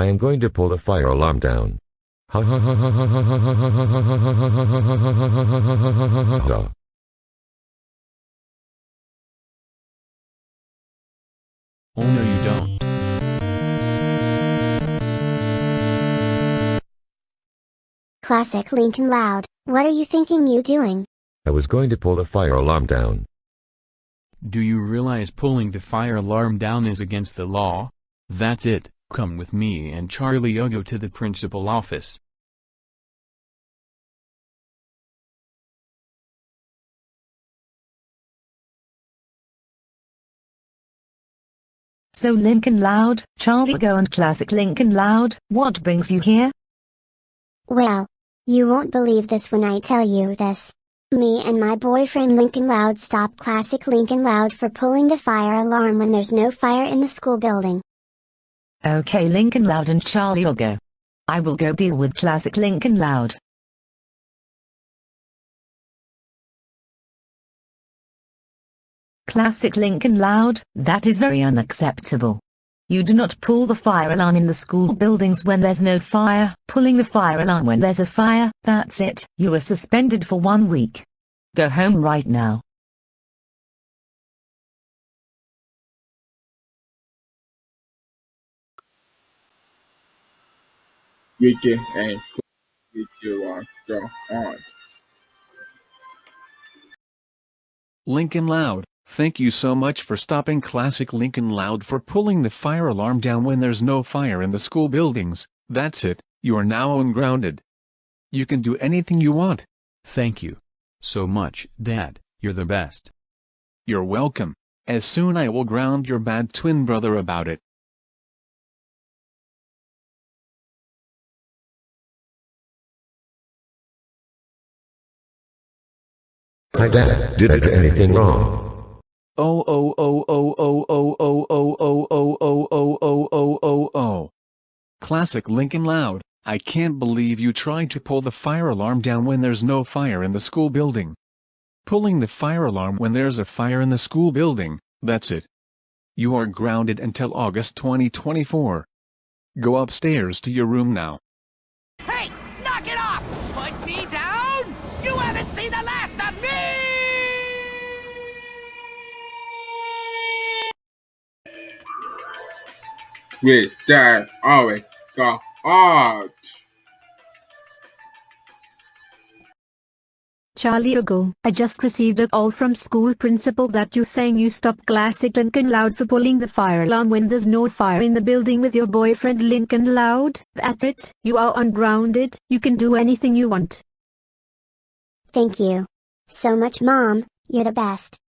I am going to pull the fire alarm down. Ha ha ha ha ha ha ha ha ha ha ha. Oh no you don't. Classic Lincoln Loud, what are you thinking you doing? I was going to pull the fire alarm down. Do you realize pulling the fire alarm down is against the law? That's it, come with me and Charlie Uggo to the principal office. So Lincoln Loud, Charlie Uggo and Classic Lincoln Loud, what brings you here? Well, you won't believe this when I tell you this. Me and my boyfriend Lincoln Loud stopped Classic Lincoln Loud for pulling the fire alarm when there's no fire in the school building. Okay Lincoln Loud and Charlie Uggo. I will go deal with Classic Lincoln Loud. Classic Lincoln Loud, that is very unacceptable. You do not pull the fire alarm in the school buildings when there's no fire. Pulling the fire alarm when there's a fire, that's it. You are suspended for 1 week. Go home right now. Ricky and Ungrounded. Lincoln Loud, thank you so much for stopping Classic Lincoln Loud for pulling the fire alarm down when there's no fire in the school buildings. That's it, you are now ungrounded. You can do anything you want. Thank you so much, Dad, you're the best. You're welcome. As soon I will ground your bad twin brother about it. Hi Dad, did I do anything wrong? Oh. Classic Lincoln Loud, I can't believe you tried to pull the fire alarm down when there's no fire in the school building. Pulling the fire alarm when there's a fire in the school building, that's it. You are grounded until August 2024. Go upstairs to your room now. Hey, knock it off! Put me down! You haven't seen the last of me! With that, always got out. Charlie Uggo, I just received a call from school principal that you saying you stopped Classic Lincoln Loud for pulling the fire alarm when there's no fire in the building with your boyfriend Lincoln Loud. That's it, you are ungrounded, you can do anything you want. Thank you so much Mom, you're the best.